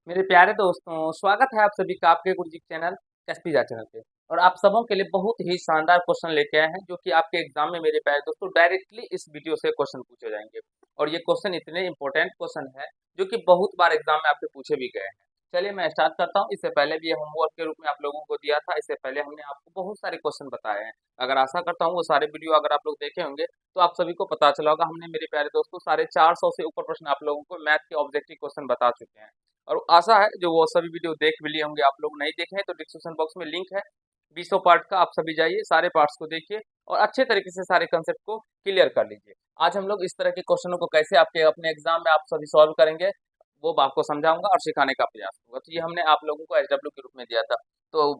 मेरे प्यारे दोस्तों, स्वागत है आप सभी का आपके गुरुजी चैनल एसपीजा चैनल पे। और आप सबों के लिए बहुत ही शानदार क्वेश्चन लेके आए हैं जो कि आपके एग्जाम में मेरे प्यारे दोस्तों डायरेक्टली इस वीडियो से क्वेश्चन पूछे जाएंगे। और ये क्वेश्चन इतने इंपॉर्टेंट क्वेश्चन है जो कि बहुत बार एग्जाम में आपके पूछे भी गए हैं। चलिए मैं स्टार्ट करता हूँ। इससे पहले भी ये होमवर्क के रूप में आप लोगों को दिया था। इससे पहले हमने आपको बहुत सारे क्वेश्चन बताए हैं। अगर आशा करता हूँ वो सारे वीडियो अगर आप लोग देखे होंगे तो आप सभी को पता चला होगा। हमने मेरे प्यारे दोस्तों 450 से ऊपर प्रश्न आप लोगों को मैथ के ऑब्जेक्टिव क्वेश्चन बता चुके हैं। और आशा है जो वो सभी वीडियो देख भी लिए होंगे। आप लोग नहीं देखे हैं तो डिस्क्रिप्शन बॉक्स में लिंक है 20 पार्ट का, आप सभी जाइए सारे पार्ट्स को देखिए और अच्छे तरीके से सारे कंसेप्ट को क्लियर कर लीजिए। आज हम लोग इस तरह के क्वेश्चनों को कैसे आपके अपने एग्जाम में आप सभी सॉल्व करेंगे वो आपको समझाऊंगा और सिखाने का प्रयास करूंगा। तो ये हमने आप लोगों को एचडब्ल्यू के रूप में दिया था। तो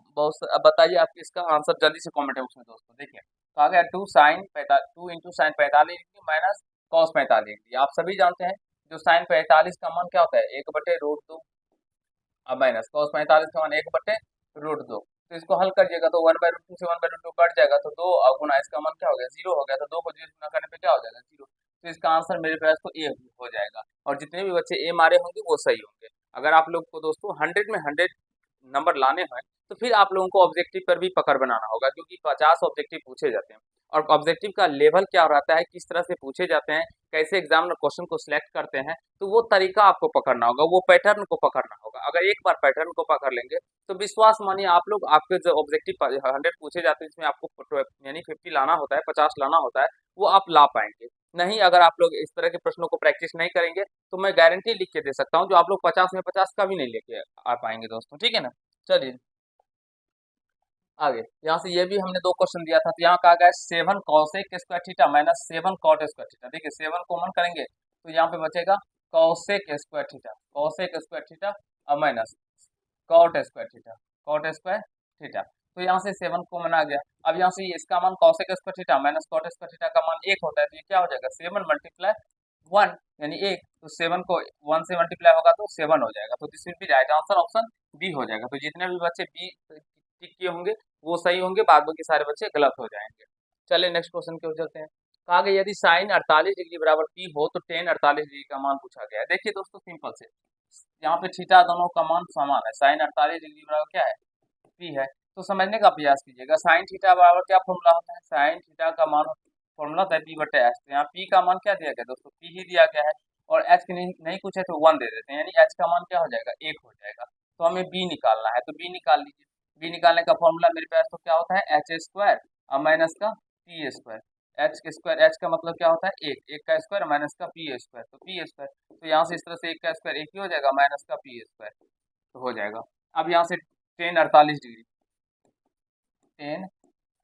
अब बताइए आप इसका आंसर जल्दी से कॉमेंट बॉक्स में दोस्तों देखिए। तो आ गया two into sine 45 degree minus cos 45 degree. आप सभी जानते हैं जो साइन 45 का मान क्या होता है, 1/√2। अब माइनस कॉस 45 का मान 1/√2। तो इसको हल करिएगा तो 1/√2 से 1/√2 कट जाएगा तो 2 गुना इसका मान क्या हो गया, 0 हो गया। तो 2 को 0 से गुना करने पे क्या हो जाएगा, 0। तो इसका आंसर मेरे पास तो ए हो जाएगा। और जितने भी बच्चे ए मारे होंगे वो सही होंगे। अगर आप लोग को दोस्तों 100 में 100 नंबर लाने हैं तो फिर आप लोगों को ऑब्जेक्टिव पर भी पकड़ बनाना होगा, क्योंकि 50 ऑब्जेक्टिव पूछे जाते हैं। और ऑब्जेक्टिव का लेवल क्या रहता है, किस तरह से पूछे जाते हैं, कैसे एग्जामिनर क्वेश्चन को सिलेक्ट करते हैं, तो वो तरीका आपको पकड़ना होगा, वो पैटर्न को पकड़ना होगा। अगर एक बार पैटर्न को पकड़ लेंगे तो विश्वास मानिए आप लोग, आपके जो ऑब्जेक्टिव 100 पूछे जाते हैं जिसमें आपको यानी 50 लाना होता है, 50 लाना होता है, वो आप ला पाएंगे। नहीं, अगर आप लोग इस तरह के प्रश्नों को प्रैक्टिस नहीं करेंगे तो मैं गारंटी लिख के दे सकता हूँ जो आप लोग 50 में 50 का भी नहीं लेके आ पाएंगे दोस्तों, ठीक है ना। चलिए आगे, यहाँ से ये भी हमने दो क्वेश्चन दिया था। तो यहाँ कहा गया 7 cosec square theta minus 7 cot square theta. देखिए 7 कॉमन करेंगे तो यहाँ पे बचेगा cosec square theta, cosec square theta और minus cot square theta, cot square theta. तो यहाँ से 7 कॉमन आ गया। अब यहाँ से इसका मान cosec square theta minus cot square theta का मान 1 होता है, तो ये क्या हो जाएगा 7 मल्टीप्लाई 1 यानी 1। तो 7 को 1 से मल्टीप्लाई होगा तो 7 हो जाएगा। तो this will be right answer, option B हो जाएगा। तो जितने भी बच्चे बी टिक किए होंगे वो सही होंगे, बाद बाकी सारे बच्चे गलत हो जाएंगे। चलिए नेक्स्ट क्वेश्चन की ओर चलते हैं। कहा गया यदि साइन 48 डिग्री बराबर पी हो तो टेन 48 डिग्री का मान पूछा गया है। देखिए दोस्तों सिंपल से यहाँ पे थीटा दोनों का मान समान है। साइन 48 डिग्री बराबर क्या है, पी है। तो समझने का प्रयास कीजिएगा। साइन थीटा बराबर क्या फॉर्मूला होता है, साइन थीटा का मान फॉर्मूला होता है पी बटे एच। तो यहाँ पी का मान क्या दिया गया दोस्तों, पी ही दिया गया है। और एच की नहीं कुछ है तो 1 दे देते हैं, यानी एच का मान क्या हो जाएगा, 1 हो जाएगा। तो हमें बी निकालना है, तो बी निकाल लीजिए। बी निकालने का फॉर्मूला मेरे पास तो क्या होता है, एच स्क्वायर और माइनस का पी स्क्वायर। एच के स्क्वायर, एच का मतलब क्या होता है, एक, एक का स्क्वायर माइनस का पी स्क्वायर, तो पी स्क्वायर। तो यहाँ से इस तरह से एक का स्क्वायर एक ही हो जाएगा माइनस का पी स्क्वायर, तो हो जाएगा। अब यहाँ से टेन 48 डिग्री, टेन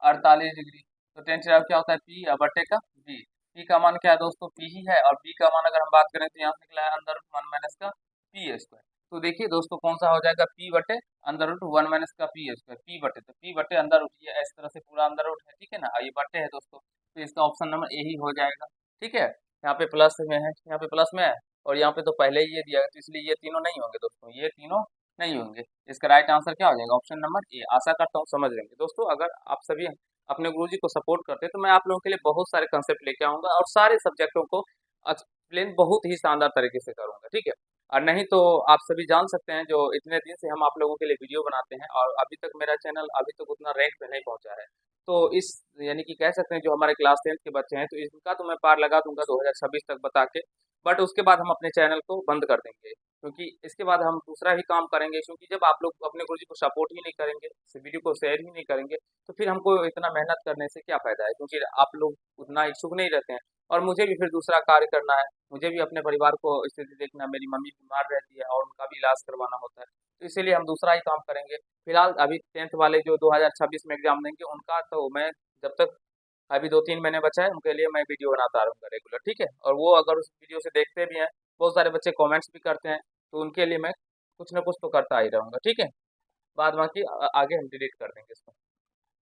48 डिग्री, तो टेन थीटा क्या होता है, पी बटे का बी। पी का मान क्या है दोस्तों, पी ही है। और बी का मान अगर हम बात करें तो यहाँ से निकला है अंदर रूट 1 माइनस का पी स्क्वायर। तो देखिए दोस्तों कौन सा हो जाएगा, पी बटे अंदर रूट 1 माइनस का पी स्क्वायर। पी बटे तो पी बटे अंदर रूट, ये इस तरह से पूरा अंदर रूट है, ठीक है ना, ये बटे है दोस्तों। तो इसका ऑप्शन नंबर ए ही हो जाएगा, ठीक है। यहाँ पे प्लस में है, यहाँ पे प्लस में है, और यहाँ पे तो पहले ही ये दिया है तो इसलिए ये तीनों नहीं होंगे दोस्तों, ये तीनों नहीं होंगे। इसका राइट आंसर क्या हो जाएगा, ऑप्शन नंबर ए। आशा करता हूँ समझ लेंगे दोस्तों। अगर आप सभी अपने गुरुजी को सपोर्ट करते हैं तो मैं आप लोगों के लिए बहुत सारे कंसेप्ट लेके आऊंगा और सारे सब्जेक्टों को एक्सप्लेन बहुत ही शानदार तरीके से करूंगा, ठीक है। और नहीं तो आप सभी जान सकते हैं जो इतने दिन से हम आप लोगों के लिए वीडियो बनाते हैं और अभी तक मेरा चैनल अभी तक उतना रैंक पे नहीं पहुंचा है। तो इस यानी कि कह सकते हैं जो हमारे क्लास 10th के बच्चे हैं तो इनका तो मैं पार लगा दूंगा 2026 तक बता के। बट उसके बाद हम अपने चैनल को बंद कर देंगे, क्योंकि इसके बाद हम दूसरा ही काम करेंगे। क्योंकि जब आप लोग अपने गुरुजी को सपोर्ट ही नहीं करेंगे, इस वीडियो को शेयर ही नहीं करेंगे, तो फिर हमको इतना मेहनत करने से क्या फायदा है, क्योंकि आप लोग उतना इच्छुक नहीं रहते हैं। और मुझे भी फिर दूसरा कार्य करना है, मुझे भी अपने परिवार को स्थिति देखना, मेरी मम्मी बीमार रहती है और उनका भी इलाज करवाना होता है, तो इसीलिए हम दूसरा ही काम करेंगे। फिलहाल अभी 10th वाले जो 2026 में एग्जाम देंगे उनका तो मैं जब तक अभी 2-3 महीने बचा है उनके लिए मैं वीडियो बनाता रहूँगा रेगुलर, ठीक है। और वो अगर उस वीडियो से देखते भी हैं, बहुत सारे बच्चे कमेंट्स भी करते हैं, तो उनके लिए मैं कुछ ना कुछ तो करता ही रहूँगा, ठीक है। बाद बाकी आगे हम डिलीट कर देंगे इसको।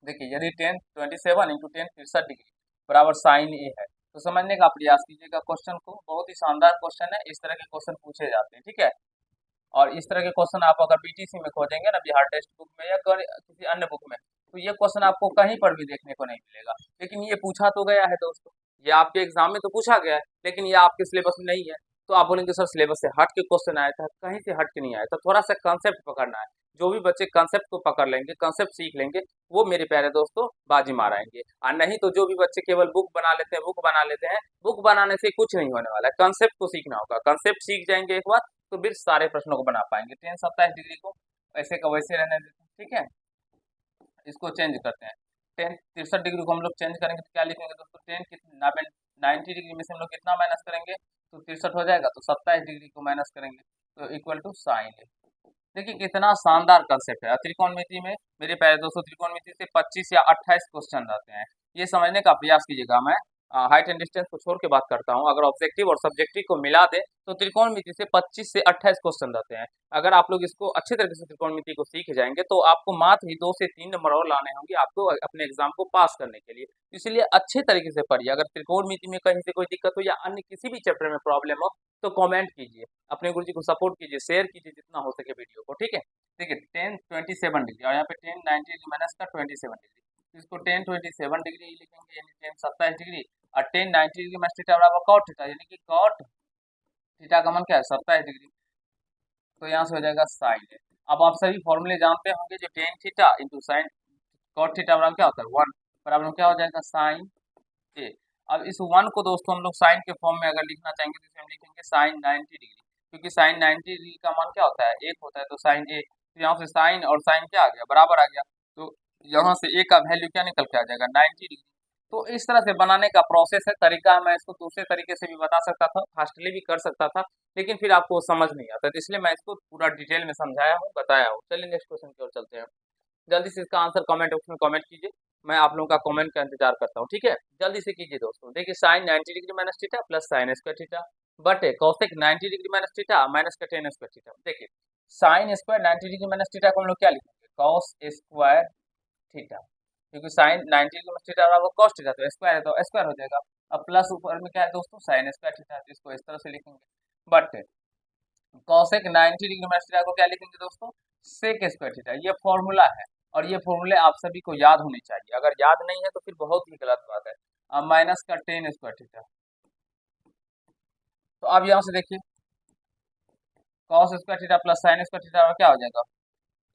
देखिए यदि टेन 27 इंटू 10 63 डिग्री बराबर साइन ए है तो समझने का प्रयास कीजिएगा क्वेश्चन को। बहुत ही शानदार क्वेश्चन है, इस तरह के क्वेश्चन पूछे जाते हैं, ठीक है। और इस तरह के क्वेश्चन आप अगर बीटीसी में खोजेंगे ना, बिहार टेक्स्ट बुक में या किसी अन्य बुक में, तो ये क्वेश्चन आपको कहीं पर भी देखने को नहीं मिलेगा। लेकिन ये पूछा तो गया है दोस्तों, ये आपके एग्जाम में तो पूछा गया है, लेकिन ये आपके सिलेबस में नहीं है। तो आप बोलेंगे सर सिलेबस से हट के क्वेश्चन आया था, कहीं से हट के नहीं आया था, थोड़ा सा कंसेप्ट पकड़ना है। जो भी बच्चे कंसेप्ट को पकड़ लेंगे, कंसेप्ट सीख लेंगे, वो मेरे प्यारे दोस्तों बाजी माराएंगे। और नहीं तो जो भी बच्चे केवल बुक बना लेते हैं, बुक बना लेते हैं, बुक बनाने से कुछ नहीं होने वाला है, कंसेप्ट को सीखना होगा। कंसेप्ट सीख जाएंगे एक बार तो फिर सारे प्रश्नों को बना पाएंगे। 10 27 डिग्री को ऐसे का वैसे रहने देते हैं, ठीक है। इसको चेंज करते हैं, 10 63 डिग्री को हम लोग चेंज करेंगे तो क्या लिखेंगे दोस्तों, 90 डिग्री में से हम लोग कितना माइनस करेंगे, तो 63 हो जाएगा, तो 27 डिग्री को माइनस करेंगे तो इक्वल टू साइन ए। देखिए कितना शानदार कंसेप्ट है। त्रिकोणमिति में मेरे प्यारे दोस्तों, त्रिकोणमिति से 25 या 28 क्वेश्चन रहते हैं, ये समझने का प्रयास कीजिएगा। मैं हाइट एंड डिस्टेंस को छोड़ के बात करता हूँ, अगर ऑब्जेक्टिव और सब्जेक्टिव को मिला दे तो त्रिकोणमिति से 25 से 28 क्वेश्चन रहते हैं। अगर आप लोग इसको अच्छे तरीके से त्रिकोणमिति को सीख जाएंगे तो आपको मात्र ही 2 से 3 नंबर और लाने होंगे आपको अपने एग्जाम को पास करने के लिए। इसलिए अच्छे तरीके से पढ़िए। अगर त्रिकोणमिति में कहीं से कोई दिक्कत हो या अन्य किसी भी चैप्टर में प्रॉब्लम हो तो कमेंट कीजिए, अपने गुरुजी को सपोर्ट कीजिए, शेयर कीजिए जितना हो सके वीडियो को, ठीक है। देखिए 10 27 डिग्री और यहाँ पे 10 90 माइनस का 27 डिग्री, इसको 10 27 डिग्री लिखेंगे, यानी 10 27 डिग्री। और 10 90 डिग्री माइनस थीटा बराबर कॉट थीटा, यानी कि कॉट थीटा का मान क्या है, 27 डिग्री, तो यहाँ से हो जाएगा साइन ए। अब आप सभी फॉर्मूले जानते होंगे, जो tan theta into sine cot theta बराबर क्या होता है 1, बराबर में क्या हो जाएगा साइन ए। अब इस 1 को दोस्तों हम लोग साइन के फॉर्म में अगर लिखना चाहेंगे तो इसे हम लिखेंगे साइन 90 डिग्री, क्योंकि साइन 90 डिग्री का मान क्या होता है 1 होता है, तो साइन ए। तो यहाँ से साइन और साइन क्या आ गया, बराबर आ गया, तो यहाँ से ए का वैल्यू क्या निकल के आ जाएगा 90 डिग्री। तो इस तरह से बनाने का प्रोसेस है, तरीका है। मैं इसको दूसरे तरीके से भी बता सकता था, फास्टली भी कर सकता था, लेकिन फिर आपको समझ नहीं आता, तो इसलिए मैं इसको पूरा डिटेल में समझाया हूँ, बताया हूँ। चलिए नेक्स्ट क्वेश्चन की ओर चलते हैं। जल्दी से इसका आंसर कमेंट बॉक्स में कमेंट कीजिए, मैं आप लोगों का कमेंट का इंतजार करता हूँ, ठीक है। जल्दी से कीजिए दोस्तों। देखिए sine 90 degree minus theta plus sine square theta बटे cosec 90 degree minus theta minus का टेन स्क्वायर थीटा। देखिए sine square 90 degree minus theta को हम लोग क्या लिखेंगे, कॉस स्क्वायर थीटा, क्योंकि साइन 90 माइनस थीटा बराबर कॉस थीटा, तो स्क्वायर है तो स्क्वायर हो जाएगा। अब प्लस ऊपर में क्या है दोस्तों, साइन स्क्वायर थीटा, तो इसको इस तरह से लिखेंगे। But cosec 90 degree minus theta को क्या लिखेंगे दोस्तों, सेक स्क्वायर थीटा। ये फॉर्मूला है और ये फॉर्मूले आप सभी को याद होने चाहिए, अगर याद नहीं है तो फिर बहुत ही गलत बात है। अब माइनस का टेन स्क्वायर थीटा, तो अब यहाँ से देखिए cos square theta plus sine square theta क्या हो जाएगा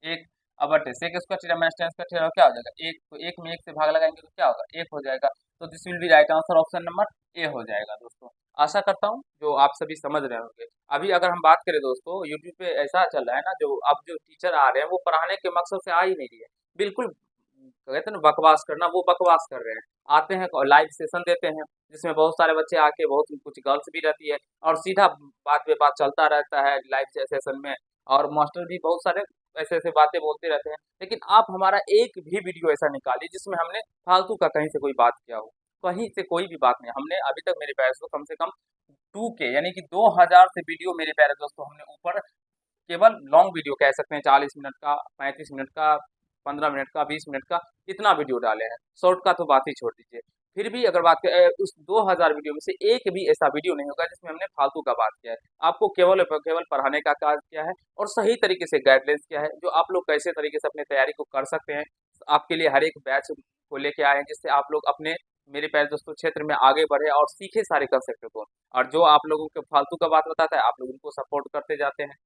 एक। अब बटे sec square theta minus tan square theta क्या हो जाएगा एक, तो एक में एक से भाग लगाएंगे तो क्या होगा एक हो जाएगा। तो this will be right answer, option number A हो जाएगा दोस्तों। आशा करता हूँ जो आप सभी समझ रहे होंगे। अभी अगर हम बात करें दोस्तों, यूट्यूब पे ऐसा चल रहा है ना, जो अब जो टीचर आ रहे हैं वो पढ़ाने के मकसद से आ ही नहीं रही है, बिल्कुल कहते हैं ना बकवास करना, वो बकवास कर रहे हैं। आते हैं लाइव सेशन देते हैं जिसमें बहुत सारे बच्चे आके, बहुत कुछ गर्ल्स भी रहती है, और सीधा बात पे बात चलता रहता है लाइव सेशन में, और मास्टर भी बहुत सारे ऐसे ऐसे बातें बोलते रहते हैं। लेकिन आप हमारा एक भी वीडियो ऐसा निकालिए जिसमें हमने फालतू का कहीं से कोई बात किया हो, कहीं से कोई भी बात नहीं। हमने अभी तक मेरे प्यारे दोस्तों कम से कम 2K यानी कि 2000 से वीडियो मेरे प्यारे दोस्तों हमने ऊपर, केवल लॉन्ग वीडियो कह सकते हैं, 40 मिनट का, 35 मिनट का, 15 मिनट का, 20 मिनट का, इतना वीडियो डाले हैं। शॉर्ट का तो बात ही छोड़ दीजिए। फिर भी अगर बात करें उस 2000 वीडियो में से एक भी ऐसा वीडियो नहीं होगा जिसमें हमने फालतू का बात किया है। आपको केवल और केवल पढ़ाने का कार्य किया है और सही तरीके से गाइडलाइंस किया है, जो आप लोग कैसे तरीके से अपनी तैयारी को कर सकते हैं। आपके लिए हर एक बैच को लेके आए हैं जिससे आप लोग अपने, मेरे प्यारे दोस्तों, क्षेत्र में आगे बढ़े और सीखे सारे कंसेप्ट को। और जो आप लोगों को फालतू का बात बताता है आप लोग उनको सपोर्ट करते जाते हैं,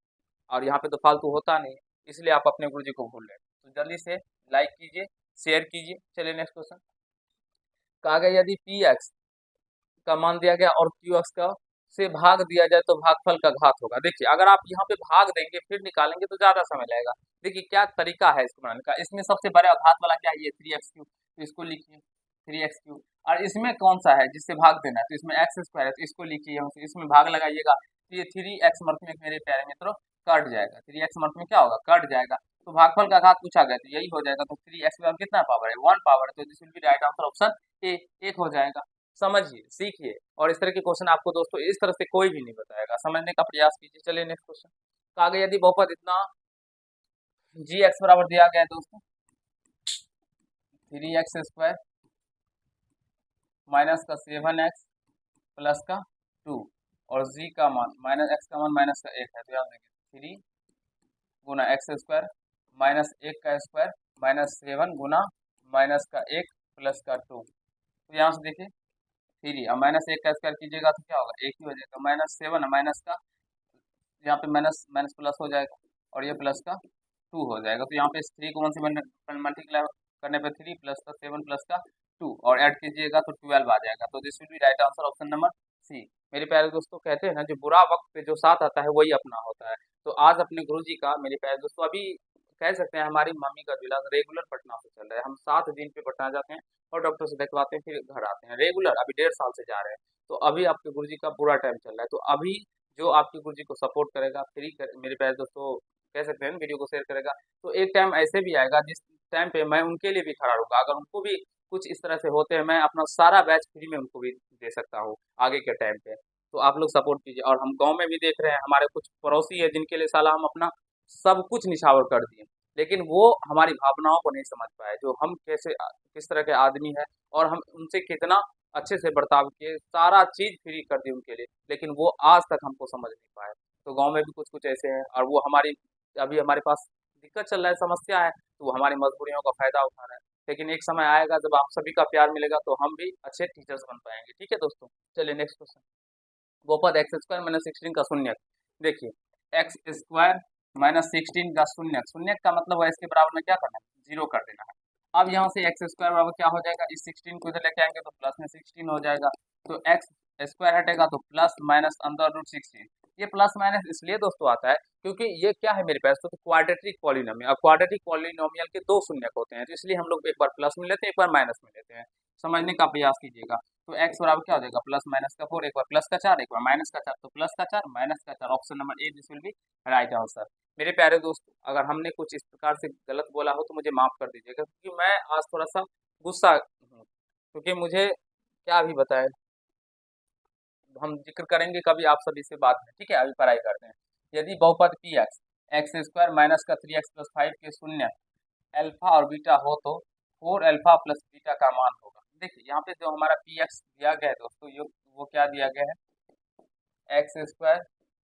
और यहाँ पे तो फालतू होता नहीं, इसलिए आप अपने गुरुजी को भूल रहे हैं। तो जल्दी से लाइक कीजिए, शेयर कीजिए। चलिए नेक्स्ट क्वेश्चन। कहा गया यदि पी एक्स का मान दिया गया और क्यू एक्स का से भाग दिया जाए तो भागफल का घात होगा। देखिए अगर आप यहाँ पे भाग देंगे फिर निकालेंगे तो ज्यादा समय लगेगा। देखिए क्या तरीका है इसको बनाने का। इसमें सबसे बड़ा घात वाला क्या है, ये 3x3, तो इसको लिखिए 3x3। और इसमें कौन सा है जिससे भाग देना है, तो इसमें एक्स स्क्वायर है, तो इसको लिखिए, इसमें भाग लगाइएगा, तो ये 3x मर्थ में मेरे प्यारे मित्रों कट जाएगा। 3x मर्थ में क्या होगा, कट जाएगा। तो भागफल का घात पूछा गया तो यही हो जाएगा। तो 3x कितना पावर है, 1 पावर है, तो this will be right answer option A, एक हो जाएगा। समझिए, सीखिए, और इस तरह के क्वेश्चन आपको दोस्तों इस तरह से कोई भी नहीं बताएगा, समझने का प्रयास कीजिए। चलिए नेक्स्ट क्वेश्चन। कहा गया यदि बहुपद इतना जी एक्स बराबर दिया गया है दोस्तों 3x² माइनस का 7x प्लस का 2, और जी का मान माइनस एक्स का मान माइनस का 1 है, तो याद रखिए 3 गुना x² माइनस 1 का स्क्वायर माइनस 7 गुना माइनस का 1 प्लस का 2। तो यहाँ से देखिए 3 अब माइनस 1 का स्क्वायर कीजिएगा तो क्या होगा, 1 ही हो जाएगा। -7 माइनस का यहाँ पे माइनस माइनस प्लस हो जाएगा और ये प्लस का 2 हो जाएगा। तो यहाँ पे 3 को 1 से मल्टीप्लाई करने पे 3 प्लस का 7 प्लस का 2 और ऐड कीजिएगा तो 12 आ जाएगा। तो this will be right answer option number C. मेरे प्यारे दोस्तों, कहते हैं ना, जो बुरा वक्त पे जो साथ आता है वही अपना होता है। तो आज अपने गुरुजी का, मेरे प्यारे दोस्तों, अभी कह सकते हैं हमारी मम्मी का जो इलाज रेगुलर पटना से चल रहा है। हम 7 दिन पे पटना जाते हैं और डॉक्टर से दिखवाते हैं, फिर घर आते हैं रेगुलर, अभी 1.5 साल से जा रहे हैं। तो अभी आपके गुरुजी का बुरा टाइम चल रहा है। तो अभी जो आपके गुरुजी को सपोर्ट करेगा, मेरे प्यारे दोस्तों, कह सकते हैं वीडियो को शेयर करेगा, तो एक टाइम ऐसे भी आएगा जिस टाइम पे मैं उनके लिए भी खड़ा रहूंगा। अगर उनको भी कुछ इस तरह से होते हैं, मैं अपना सारा बैच फ्री में उनको भी दे सकता हूँ आगे के टाइम पे। तो आप लोग सपोर्ट कीजिए। और हम गांव में भी देख रहे हैं, हमारे कुछ पड़ोसी है जिनके लिए साला हम अपना सब कुछ निछावर कर दिए, लेकिन वो हमारी भावनाओं को नहीं समझ पाए, जो हम कैसे किस तरह के आदमी है और हम उनसे कितना अच्छे से बर्ताव किए, सारा चीज फ्री कर दी उनके लिए, लेकिन वो आज तक हमको समझ नहीं पाए। तो गांव में भी कुछ कुछ ऐसे हैं और वो हमारी, अभी हमारे पास दिक्कत चल रहा है, समस्या है, तो वो हमारी मजबूरियों का फायदा उठा रहा है। लेकिन एक समय आएगा जब आप सभी का प्यार मिलेगा तो हम भी अच्छे टीचर्स बन पाएंगे। ठीक है दोस्तों, चलिए नेक्स्ट क्वेश्चन। बहुपद एक्स स्क्वायर माइनस 16 का शून्यक। देखिए, एक्स स्क्वायर माइनस 16 का शून्यक, शून्यक का मतलब है इसके बराबर में क्या करना है, 0 कर देना है। अब यहाँ से एक्स स्क्वायर बराबर क्या हो जाएगा, इस 16 को इधर लेके आएंगे तो प्लस में 16 हो जाएगा। तो एक्स स्क्वायर हटेगा तो प्लस माइनस अंडर रूट 16। ये प्लस माइनस इसलिए दोस्तों आता है क्योंकि ये क्या है मेरे पास, तो क्वाड्रेटिक पॉलिनोमियल। अब क्वाड्रेटिक पॉलिनोमियल के 2 शून्यक होते हैं, तो इसलिए हम लोग एक बार प्लस में लेते हैं, एक बार माइनस में लेते हैं। समझने का प्रयास कीजिएगा। तो x बराबर क्या हो जाएगा, प्लस माइनस का 4, एक बार प्लस का 4, एक बार माइनस का 4, तो प्लस का 4 माइनस का 4, option number A this will be right answer. मेरे प्यारे दोस्त, अगर हमने कुछ इस प्रकार से गलत बोला हो तो मुझे माफ कर दीजिएगा, क्योंकि मैं आज थोड़ा सा गुस्सा हूँ, क्योंकि मुझे क्या भी बताए, हम जिक्र करेंगे कभी आप सभी से बाद में। ठीक है, अभी पढ़ाई करते हैं। यदि बहुपद P x x square minus का 3x प्लस 5 के शून्य अल्फा और बीटा हो तो 4 अल्फा प्लस बीटा का मान होगा। देखिए यहाँ पे जो हमारा पी एक्स दिया गया है दोस्तों, ये वो क्या दिया गया है, एक्स स्क्वायर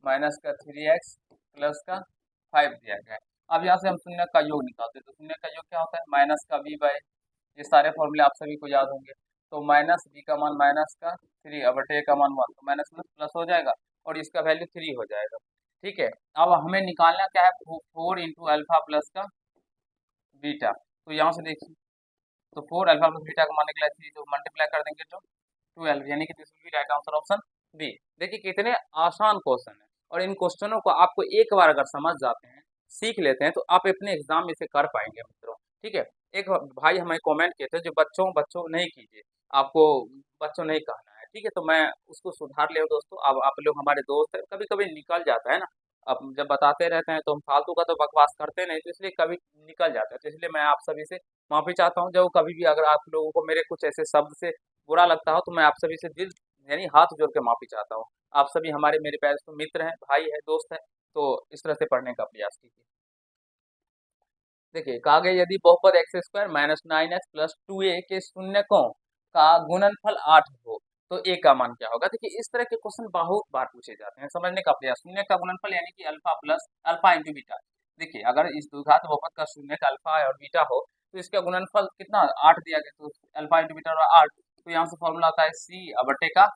माइनस का 3x प्लस का 5 दिया गया है। अब यहाँ से हम शून्य का योग निकालते हैं, तो शून्य का योग क्या होता है, माइनस का b बाई, ये सारे फॉर्मूले आप सभी को याद होंगे। तो माइनस b का मान माइनस का 3 अब a का मान 1, तो माइनस प्लस प्लस हो जाएगा और इसका वैल्यू 3 हो जाएगा। ठीक है, अब हमें निकालना क्या है, 4 इंटू अल्फा प्लस का बीटा। तो यहाँ से देखिए, तो 4 अल्फा प्लस बीटा का मान निकला 3, तो मल्टीप्लाई कर देंगे तो 12, यानी कि this will be right answer option B. देखिए कितने आसान क्वेश्चन है, और इन क्वेश्चनों को आपको एक बार अगर समझ जाते हैं, सीख लेते हैं, तो आप अपने एग्जाम में इसे कर पाएंगे मित्रों। ठीक है, एक भाई हमें कमेंट किए थे, जो बच्चों बच्चों नहीं कीजिए, आपको बच्चों नहीं कहना है। ठीक है, तो मैं उसको सुधार ले दोस्तों। अब आप लोग हमारे दोस्त हैं, कभी कभी निकल जाता है ना, अब जब बताते रहते हैं तो हम फालतू का तो बकवास करते नहीं, तो इसलिए कभी निकल जाता है। तो इसलिए मैं आप सभी से माफी चाहता हूँ, जब कभी भी अगर आप लोगों को मेरे कुछ ऐसे शब्द से बुरा लगता हो, तो मैं आप सभी से दिल यानी हाथ जोड़ के माफी चाहता हूँ। आप सभी हमारे मेरे प्यारे तो मित्र हैं, भाई है, दोस्त है, तो इस तरह से पढ़ने का प्रयास कीजिए। देखिए, कहा गया यदि बहुपद x square minus 9x plus 2a के शून्यकों का गुणनफल 8 हो तो a का मान क्या होगा। देखिए इस तरह के क्वेश्चन बहुत बार पूछे जाते हैं, समझने का प्रयास। शून्य का गुणनफल यानी कि alpha plus alpha into beta. देखिए अगर इस द्विघात बहुपद का शून्य का अल्फा और बीटा हो तो इसका गुणनफल कितना 8 दिया गया, तो अल्फा इंटू बीटा 8, तो यहाँ से फॉर्मूला आता है सी बटे का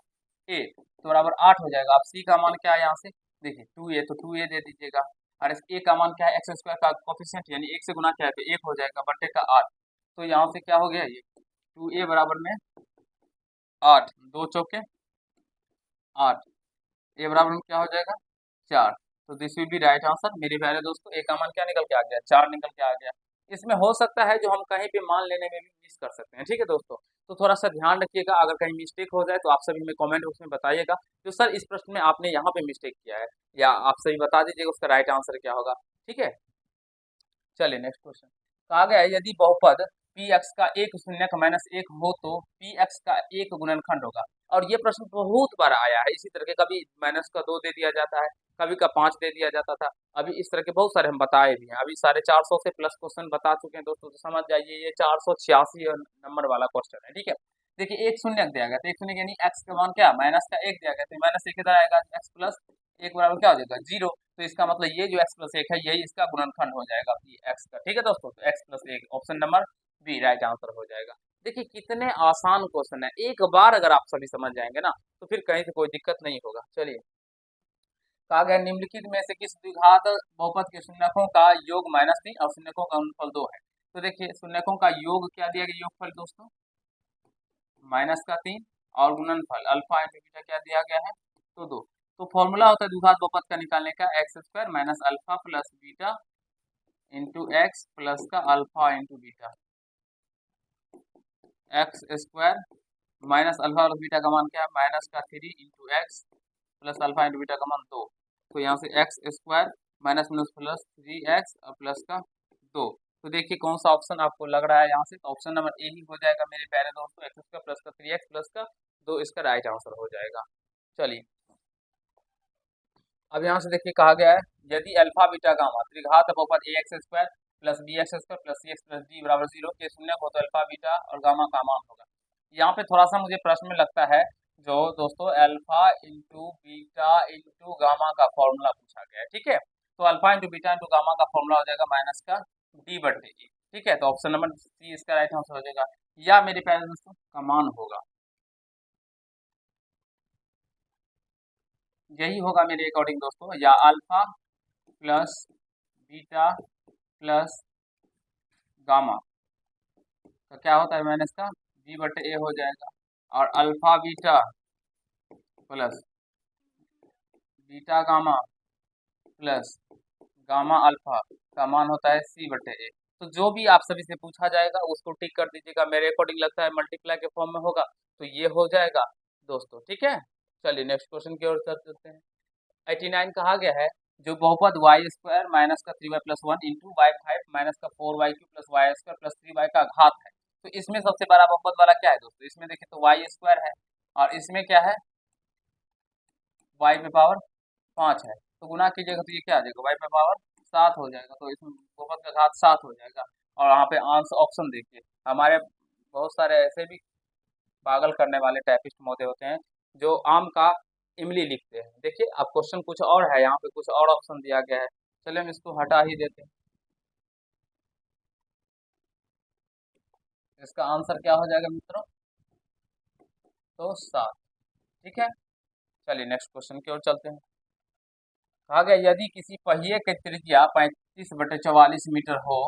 ए, तो बराबर 8 हो जाएगा। अब सी का मान क्या है यहाँ से, देखिए 2a, तो 2a दे दीजिएगा, और इस ए का मान क्या है, एक्स स्क्वायर का कोफिशिएंट यानी 1 से गुना क्या है तो 1 हो जाएगा बटे का 8। तो यहाँ से क्या हो गया, ये 2a बराबर में 8, 2 चौके 8, ए बराबर में क्या हो जाएगा 4। तो this will be right answer. मेरे प्यारे दोस्तों, ए का मान क्या निकल के आ गया, 4 निकल के आ गया। इसमें हो सकता है जो हम कहीं पे मान लेने में भी मिस कर सकते हैं। ठीक है दोस्तों, तो थोड़ा सा ध्यान रखिएगा, अगर कहीं मिस्टेक हो जाए तो आप सभी हमें कमेंट बॉक्स में बताइएगा, तो सर इस प्रश्न में आपने यहाँ पे मिस्टेक किया है, या आप सभी बता दीजिएगा उसका राइट आंसर क्या होगा। ठीक है, चलिए नेक्स्ट क्वेश्चन। कहा गया है यदि बहुपद पी एक्स का एक शून्यक माइनस 1 हो तो पी एक्स का एक गुणनखंड होगा। और ये प्रश्न बहुत बार आया है इसी तरह के, कभी माइनस का 2 दे दिया जाता है, कभी का 5 दे दिया जाता था। अभी इस तरह के बहुत सारे हम बताए भी हैं, अभी 450 से प्लस क्वेश्चन बता चुके हैं दोस्तों, तो समझ जाइए ये 486 नंबर वाला क्वेश्चन है। ठीक है, देखिए एक शून्यक दिया गया, तो एक शून्य यानी एक्स का मान क्या, माइनस का 1 दिया गया, तो माइनस 1 इधर आएगा, एक्स प्लस 1 बराबर क्या हो जाएगा 0। तो इसका मतलब ये जो x प्लस 1 है यही इसका गुणनखंड हो जाएगा पी एक्स का। ठीक है दोस्तों, तो x plus 1 option number B right answer हो जाएगा। देखिए कितने आसान क्वेश्चन है, एक बार अगर आप सभी समझ जाएंगे ना तो फिर कहीं से कोई दिक्कत नहीं होगा। चलिए, कहा गया निम्नलिखित में से किस द्विघात बहुपद के शून्यकों का योग -3 और शून्यकों का गुणनफल 2 है। तो देखिए शून्यकों का योग क्या दिया गया, योगफल दोस्तों -3 और गुणनफल अल्फा इंटू बीटा क्या दिया गया है, तो 2। तो फॉर्मूला होता है द्विघात बहुपद का निकालने का, x square minus alpha plus beta into x plus का alpha into beta, x square minus alpha और बीटा का मान क्या है, -3 into x plus alpha into beta का मान 2। तो यहाँ से x square minus minus plus 3x और प्लस का 2। तो देखिए कौन सा ऑप्शन आपको लग रहा है यहाँ से, तो ऑप्शन नंबर ए ही हो जाएगा मेरे प्यारे दोस्तों, एक्स स्क्वायर प्लस का 3x प्लस का 2 इसका राइट आंसर हो जाएगा। चलिए, अब यहाँ से देखिए कहा गया है यदि अल्फा बीटा गामा त्रिघात बहुपद a x square plus b x square plus c x plus d बराबर 0 के शून्य हो तो अल्फा बीटा और गामा का मान होगा। यहाँ पे थोड़ा सा मुझे प्रश्न में लगता है जो दोस्तों alpha into beta into gamma का फॉर्मूला पूछा गया है, ठीक है। तो alpha into beta into gamma का फॉर्मूला हो जाएगा माइनस का डी बटे ए, ठीक है। तो ऑप्शन नंबर सी इसका राइट आंसर हो जाएगा, या मेरे प्यारे दोस्तों का मान होगा, यही होगा मेरे अकॉर्डिंग दोस्तों, या alpha plus beta plus gamma का क्या होता है माइनस का डी बटे ए हो जाएगा, और alpha beta plus beta gamma plus gamma alpha का मान होता है सी बटे ए। तो जो भी आप सभी से पूछा जाएगा उसको टिक कर दीजिएगा, मेरे अकॉर्डिंग लगता है मल्टीप्लाई के फॉर्म में होगा, तो ये हो जाएगा दोस्तों, ठीक है। चलिए नेक्स्ट क्वेश्चन की ओर चलते हैं। 89 कहा गया है जो बहुपद वाई स्क्वायर माइनस का 3y plus 1 into Y 5 minus का 4y cube plus y square plus 3y का घात है, तो इसमें सबसे बड़ा बहुपद वाला क्या है दोस्तों, इसमें देखिए तो वाई स्क्वायर है और इसमें क्या है वाई पे पावर 5 है, तो गुना कीजिएगा तो ये क्या आ जाएगा वाई पे पावर 7 हो जाएगा, तो इसमें बहुपद का घात 7 हो जाएगा। और यहाँ पे आंसर ऑप्शन देखिए, हमारे बहुत सारे ऐसे भी पागल करने वाले टाइपिस्ट महोदय होते हैं जो आम का इमली लिखते हैं। देखिए अब क्वेश्चन कुछ और है, यहाँ पे कुछ और ऑप्शन दिया गया है, चलिए हम इसको हटा ही देते हैं। इसका आंसर क्या हो जाएगा मित्रों, तो 7, ठीक है। चलिए नेक्स्ट क्वेश्चन की ओर चलते हैं। कहा गया यदि किसी पहिए की त्रिज्या 35/44 मीटर हो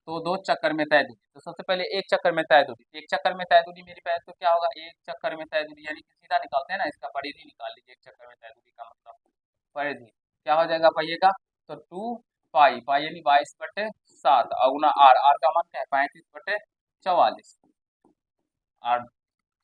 तो 2 चक्कर में तय दूरी, तो सबसे पहले एक चक्कर में तय दूरी, एक चक्कर में तय दूरी मेरी पास तो क्या होगा, एक चक्कर में तय दूरी यानी कि सीधा निकालते हैं ना, इसका परिधि निकाल लीजिए, एक चक्कर में तय दूरी का मतलब परिधि क्या हो जाएगा पहिए का, तो 2 पाई, पाई यानी 22/7 और गुना आर, आर का मान क्या है 35/44 आर।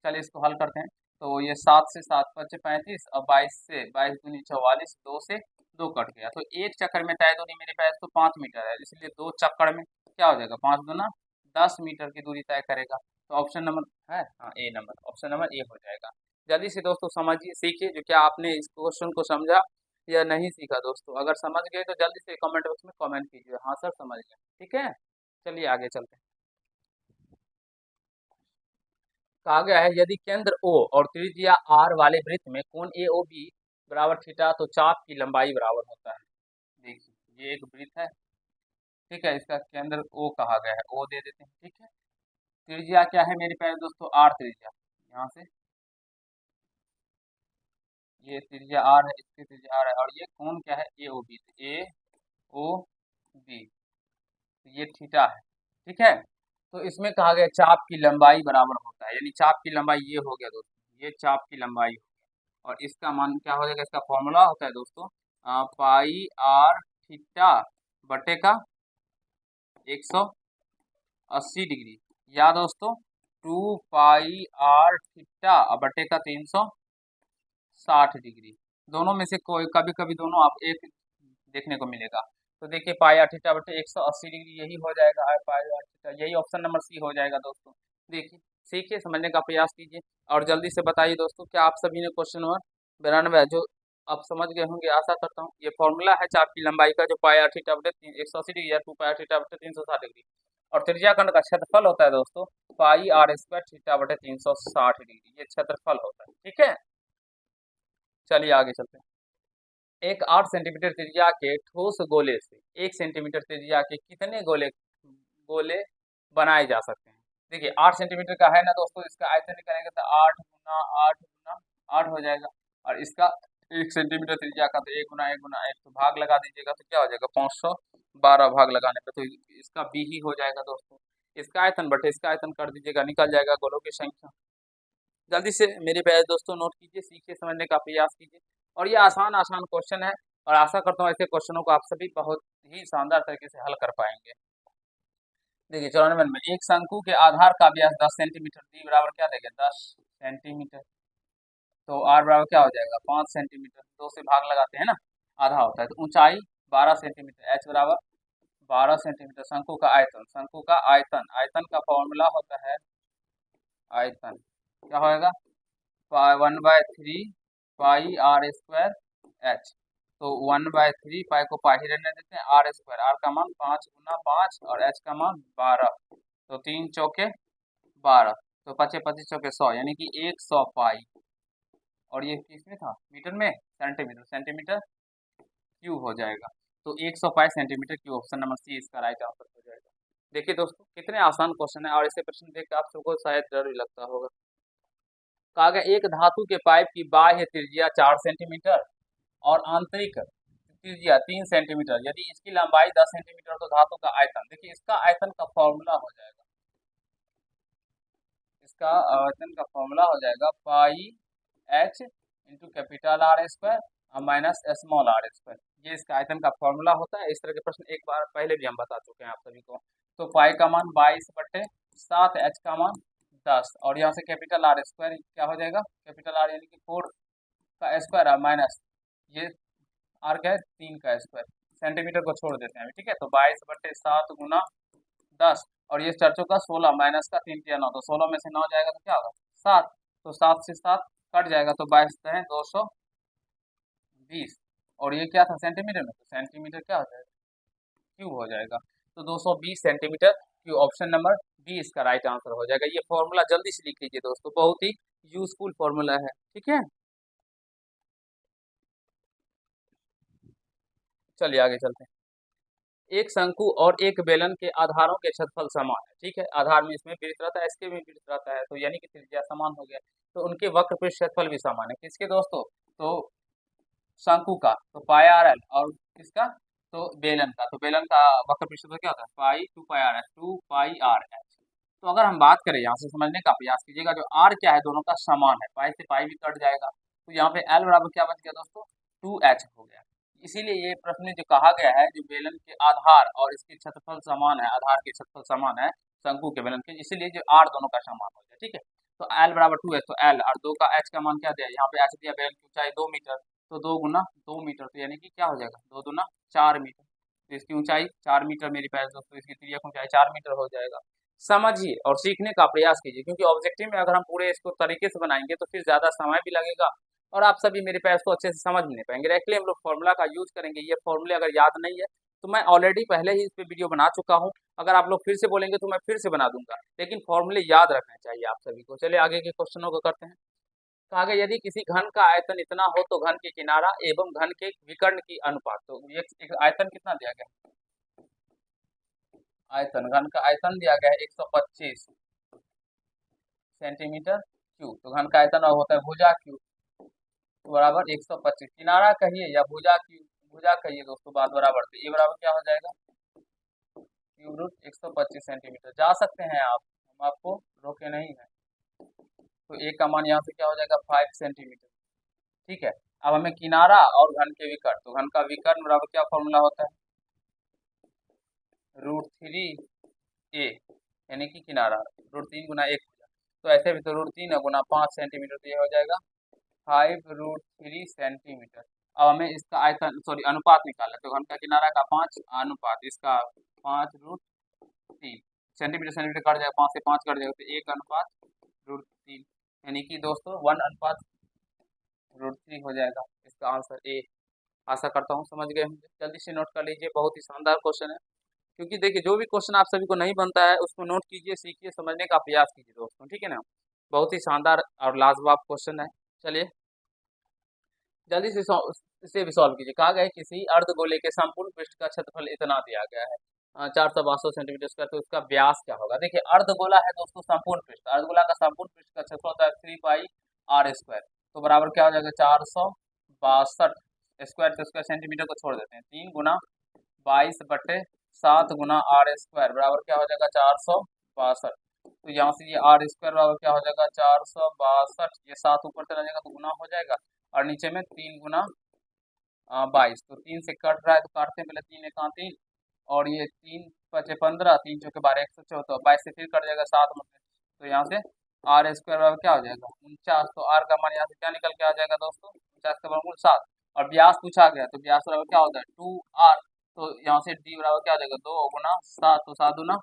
चलिए इसको हल करते हैं, तो ये 7 से 7 5 35 और 22 से 22 दूनी 44, 2 से 2 कट गया, तो एक चक्कर में तय दूरी मेरे पास तो 5 मीटर है, इसलिए 2 चक्कर में क्या हो जाएगा 5 दूना 10 मीटर की दूरी तय करेगा। तो ऑप्शन नंबर है हाँ ए नंबर, ऑप्शन नंबर ए हो जाएगा। जल्दी से दोस्तों समझिए, सीखिए जो क्या आपने इस क्वेश्चन को समझा या नहीं सीखा दोस्तों, अगर समझ गए तो जल्दी से कमेंट बॉक्स में कमेंट कीजिए हाँ सर समझ गए, ठीक है। चलिए आगे चलते हैं। कहा गया है यदि केंद्र O और त्रिज्या R वाले वृत्त में कोण AOB बराबर थीटा तो चाप की लंबाई बराबर होता है। देखिए ये एक वृत्त है, ठीक है, इसका केंद्र O कहा गया है, O दे देते हैं, ठीक है। त्रिज्या क्या है मेरे प्यारे दोस्तों R त्रिज्या, यहाँ से ये त्रिज्या R है, इसकी त्रिज्या R है, और ये कोण क्या है AOB, AOB ये थीटा है, ठीक है। तो इसमें कहा गया चाप की लंबाई बराबर होता है, यानी चाप की लंबाई ये हो गया दोस्तों, ये चाप की लंबाई हो गया, और इसका मान क्या हो जाएगा, इसका फॉर्मूला होता है दोस्तों पाई आर थीटा बटे का 180 डिग्री, या दोस्तों 2 पाई आर थीटा बटे का 360 डिग्री, दोनों में से कोई कभी कभी दोनों आप एक देखने को मिलेगा। तो देखिए पाई आर थीटा बटे 180 डिग्री यही हो जाएगा, पाई आर थीटा, यही ऑप्शन नंबर सी हो जाएगा दोस्तों। देखिए सीखिए समझने का प्रयास कीजिए और जल्दी से बताइए दोस्तों क्या आप सभी ने क्वेश्चन नंबर 92 जो आप समझ गए होंगे, आशा करता हूँ। ये फॉर्मूला है चाप की लंबाई का जो पाई आर थीटा बटे 180 डिग्री या 2 पाई आर थीटा बटे 360 डिग्री, और त्रिज्या खंड का क्षेत्रफल होता है दोस्तों पाई आर स्क्वायर थीटा बटे 360 डिग्री, ये क्षेत्रफल होता है, ठीक है। चलिए आगे चलते हैं। एक 8 सेंटीमीटर त्रिज्या के ठोस गोले से 1 सेंटीमीटर त्रिज्या के कितने गोले गोले बनाए जा सकते हैं। देखिए 8 सेंटीमीटर का है ना दोस्तों, इसका आयतन निकालेंगे तो 8 हो जाएगा। और इसका 1 सेंटीमीटर त्रिज्या का तो 1 गुना 1 तो भाग लगा दीजिएगा तो क्या हो जाएगा 512 भाग लगाने पे तो इसका बी ही हो जाएगा दोस्तों। इसका आयतन बटे इसका आयतन कर दीजिएगा, निकल जाएगा गोलों की संख्या। जल्दी से मेरे प्यारे दोस्तों नोट कीजिए, सीखिए, समझने का प्रयास कीजिए। और ये आसान आसान क्वेश्चन है और आशा करता हूँ ऐसे क्वेश्चनों को आप सभी बहुत ही शानदार तरीके से हल कर पाएंगे। देखिए 94 में एक शंकु के आधार का व्यास 10 सेंटीमीटर, डी बराबर क्या देगा 10 सेंटीमीटर, तो आर बराबर क्या हो जाएगा 5 सेंटीमीटर, 2 से भाग लगाते हैं ना, आधा होता है, तो ऊंचाई 12 सेंटीमीटर, एच बराबर 12 सेंटीमीटर। शंकु का आयतन, शंकु का आयतन, आयतन का फॉर्मूला होता है, आयतन क्या होएगा 1/3 पाई आर स्क्वायर एच, तो 1/3 पाई को पाई ही रहने देते हैं, आर स्क्वायर, आर का मान 5 गुना 5 और एच का मान 12, तो 3 चौके 12, तो 25 25 चौके 100 यानी कि 100 पाई। और ये किसमें था मीटर में, सेंटीमीटर, सेंटीमीटर क्यूब हो जाएगा, तो 100 pi centimetre cube, option number C इसका राइट आंसर हो जाएगा। देखिए दोस्तों कितने आसान क्वेश्चन है और ऐसे प्रश्न देख के आप सबको शायद डर भी लगता होगा। कहा गया एक धातु के पाइप की बाह्य त्रिज्या 4 सेंटीमीटर और आंतरिक त्रिज्या 3 सेंटीमीटर, यदि इसकी लंबाई 10 सेंटीमीटर तो धातु का आयतन, देखिए इसका आयतन का फॉर्मूला हो जाएगा, इसका आयतन का फॉर्मूला हो जाएगा pi h into capital r square और माइनस स्मॉल आर स्क्वायर, ये इसका आयतन का फॉर्मूला होता है। इस तरह के प्रश्न एक बार पहले भी हम बता चुके हैं आप सभी को। तो पाई का मान 22/7, एच का मान 10 और यहाँ से कैपिटल आर स्क्वायर क्या हो जाएगा, कैपिटल आर यानी कि 4 का स्क्वायर और माइनस ये आर क्या है 3 का स्क्वायर, सेंटीमीटर को छोड़ देते हैं ठीक है, तो 22/7 गुना 10 और ये चर्चों का 16 माइनस का 3 9, तो 16 में से 9 जाएगा तो क्या होगा 7, तो 7 से 7 कट जाएगा तो 22 है 220 और ये क्या था सेंटीमीटर में, तो सेंटीमीटर क्या हो जाएगा क्यूब हो जाएगा, तो 220 centimetre cube, option number B इसका राइट आंसर हो जाएगा। ये फॉर्मूला जल्दी से लिख लीजिए दोस्तों, बहुत ही यूजफुल फॉर्मूला है, ठीक है। चलिए आगे चलते हैं। एक शंकु और एक बेलन के आधारों के क्षेत्रफल समान है, ठीक है, आधार में इसमें वृत्त रहता है, इसके में वृत्त रहता है, तो यानी कि त्रिज्या समान हो गया, तो उनके वक्र पृष्ठ क्षेत्रफल भी समान है, किसके दोस्तों, तो शंकु का तो पाई आर एल और किसका तो बेलन का, तो बेलन का वक्र पृष्ठ क्षेत्रफल क्या होता है पाई 2 पाई आर एच, 2 पाई आर एच। तो अगर हम बात करें यहाँ से समझने का प्रयास कीजिएगा, जो आर क्या है दोनों का समान है, पाई से पाई भी कट जाएगा, तो यहाँ पे एल बराबर क्या बच गया दोस्तों 2h हो गया। इसीलिए ये प्रश्न में जो कहा गया है जो बेलन के आधार और इसके क्षेत्रफल समान है, आधार के क्षेत्रफल समान है शंकु के बेलन के, इसीलिए जो आर दोनों का समान हो गया, ठीक है। तो एल बराबर 2h, तो एल और 2 का एच का मान क्या दिया, यहाँ पे एच दिया, बेलन की ऊंचाई 2 मीटर, तो 2 गुना 2 मीटर, तो यानी कि क्या हो जाएगा 2 दूना 4 मीटर, तो इसकी ऊंचाई 4 मीटर मेरी प्यारे दोस्तों, इसकी त्रिज्या की ऊंचाई 4 मीटर हो जाएगा। समझिए और सीखने का प्रयास कीजिए, क्योंकि ऑब्जेक्टिव में अगर हम पूरे इसको तरीके से बनाएंगे तो फिर ज़्यादा समय भी लगेगा और आप सभी मेरे पैर को अच्छे से समझ नहीं पाएंगे। डायरेक्टली हम लोग फॉर्मूला का यूज करेंगे, ये फॉर्मूले अगर याद नहीं है तो मैं ऑलरेडी पहले ही इस पे वीडियो बना चुका हूँ, अगर आप लोग फिर से बोलेंगे तो मैं फिर से बना दूंगा, लेकिन फॉर्मूले याद रखने चाहिए आप सभी को। चलिए आगे के क्वेश्चनों को करते हैं। कहा गया यदि किसी घन का आयतन इतना हो तो घन के किनारा एवं घन के विकर्ण की अनुपात, तो एक आयतन कितना दिया गया, आयतन घन का आयतन दिया गया है 125 सेंटीमीटर क्यूब, तो घन का आयतन होता है भुजा क्यूब बराबर 125, किनारा कहिए या भुजा क्यूब, भुजा कहिए दोस्तों बात बराबर, तो ये बराबर क्या हो जाएगा क्यूब रूट 125 सेंटीमीटर, जा सकते हैं आप, हम आपको रोके नहीं है। तो एक का मान यहाँ से क्या हो जाएगा 5 सेंटीमीटर, ठीक है। अब हमें किनारा और घन के विकर्ण, तो घन का विकर्ण बराबर क्या फॉर्मूला होता है √3a, यानी कि किनारा √3 गुना 1, तो ऐसे भी तो √3 गुना 5 सेंटीमीटर, तो ये हो जाएगा 5√3 सेंटीमीटर। अब हमें इसका आयतन सॉरी अनुपात निकालना है, तो घन का किनारा का 5 अनुपात इसका 5√3 सेंटीमीटर, सेंटीमीटर कट जाएगा 5 से 5 कट जाएगा, तो 1/√3 यानी कि दोस्तों 1/√3 हो जाएगा, इसका आंसर ए। आशा करता हूँ समझ गए होंगे, जल्दी से नोट कर लीजिए, बहुत ही शानदार क्वेश्चन है। क्योंकि देखिए जो भी क्वेश्चन आप सभी को नहीं बनता है उसको नोट कीजिए, सीखिए, समझने का प्रयास कीजिए दोस्तों, ठीक है ना। बहुत ही शानदार और लाजवाब क्वेश्चन है। चलिए जल्दी से इसे भी सॉल्व कीजिए। कहा गया है किसी अर्धगोले के संपूर्ण पृष्ठ का क्षेत्रफल इतना दिया गया है, 462 सेंटीमीटर स्क्वायर, तो इसका व्यास क्या होगा। देखिए अर्धगोला है दोस्तों संपूर्ण पृष्ठ, अर्धगोला का संपूर्ण पृष्ठ का क्षेत्रफल होता है 3 पाई r स्क्वायर, तो बराबर क्या हो जाएगा 462 स्क्वायर, तो स्क्वायर सेंटीमीटर को छोड़ देते हैं, 3 × 22/7 × r² बराबर क्या हो जाएगा 462। तो यहाँ से ये r² बराबर क्या हो जाएगा 462, ये 7 ऊपर चला जाएगा तो गुना हो जाएगा, और नीचे में 3 × 22, तो 3 से कट रहा है तो काटते हैं पहले, 3 × 1 = 3, और ये 3×5 = 15, 3 × 12 = 114, 22 से फिर कट जाएगा 7 में, तो यहाँ से r² बराबर क्या हो जाएगा 49, तो r का मान यहाँ से क्या निकल के आ जाएगा दोस्तों 49 का वर्गमूल 7, और व्यास पूछा गया तो व्यास बराबर क्या होता है 2r, तो यहाँ से d बराबर क्या हो जाएगा 2 × 7, तो 7 दूना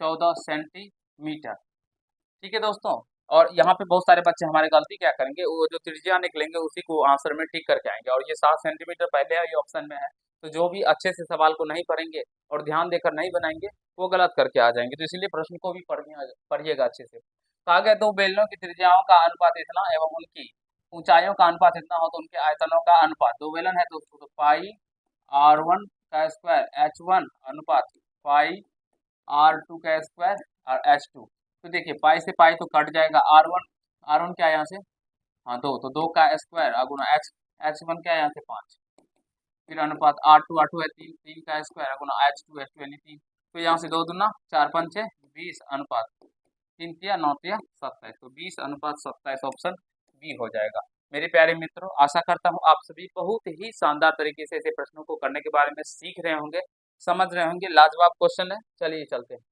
14 सेंटीमीटर। ठीक है दोस्तों, और यहाँ पे बहुत सारे बच्चे हमारे गलती क्या करेंगे, वो जो त्रिज्या निकलेंगे उसी को आंसर में टिक करके आएंगे, और ये 7 सेंटीमीटर पहले है, ये ऑप्शन में है, तो जो भी अच्छे से सवाल को नहीं पढ़ेंगे और ध्यान देकर नहीं बनाएंगे वो गलत करके आ जाएंगे, तो इसलिए प्रश्न को भी पढ़िएगा अच्छे से। कहा गया दो बेलनों की त्रिज्याओं का अनुपात इतना एवं उनकी ऊंचाइयों का अनुपात इतना हो तो उनके आयतनों का अनुपात, दो बेलन है दोस्तों, तो πr1² h1 अनुपात πr2² और h2, तो देखिए पाई से पाई तो कट जाएगा, r1 क्या है यहाँ से, हाँ 2, तो 2 का स्क्वायर गुना h1 क्या है यहाँ से 5, फिर अनुपात r2 है 3, 3 का स्क्वायर गुना h2 यानी 3, तो यहाँ से 2 दूना 4 5 20 अनुपात 3 तिया 9 तिया 27, तो 20:27 ऑप्शन बी हो जाएगा। मेरे प्यारे मित्रों, आशा करता हूँ आप सभी बहुत ही शानदार तरीके से ऐसे प्रश्नों को करने के बारे में सीख रहे होंगे, समझ रहे होंगे। लाजवाब क्वेश्चन है, चलिए चलते हैं।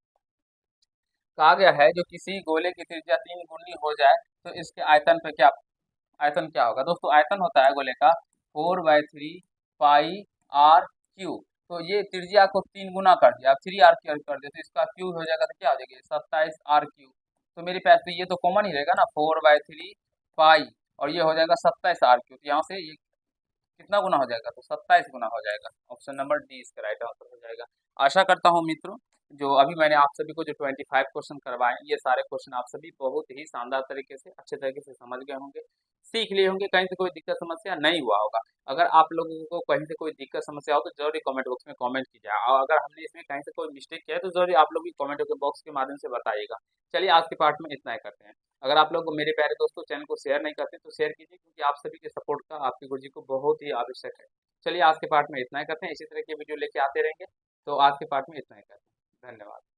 कहा गया है जो किसी गोले की त्रिज्या 3 गुनी हो जाए तो इसके आयतन क्या होगा। दोस्तों आयतन होता है गोले का 4/3 पाई r क्यू, तो ये त्रिज्या को 3 गुना कर दिया, अब 3r क्यू कर दिया, तो इसका क्यू हो जाएगा, तो क्या हो जाएगा 27r3, तो मेरे पास तो ये तो कॉमन ही रहेगा ना 4/3 पाई, और ये हो जाएगा 27r3, तो यहाँ से ये कितना गुना हो जाएगा, तो 27 गुना हो जाएगा, ऑप्शन नंबर डी इसका राइट आंसर हो जाएगा। आशा करता हूँ मित्रों जो अभी मैंने आप सभी को जो 25 क्वेश्चन करवाए, ये सारे क्वेश्चन आप सभी बहुत ही शानदार तरीके से अच्छे तरीके से समझ गए होंगे, सीख लिए होंगे, कहीं से कोई दिक्कत समस्या नहीं हुआ होगा। अगर आप लोगों को कहीं से कोई दिक्कत समस्या हो तो जरूर कमेंट बॉक्स में कमेंट कीजिए, और अगर हमने इसमें कहीं से कोई मिस्टेक किया है तो जरूर आप लोग भी कमेंट बॉक्स के माध्यम से बताइएगा। चलिए आज के पार्ट में इतना ही करते हैं। अगर आप लोग मेरे प्यारे दोस्तों चैनल को शेयर नहीं करते तो शेयर कीजिए, क्योंकि आप सभी के सपोर्ट का आपकी गुरुजी को बहुत ही आवश्यक है। चलिए आज के पार्ट में इतना ही करते हैं, इसी तरह की वीडियो लेके आते रहेंगे, तो आज के पार्ट में इतना ही करते हैं, धन्यवाद।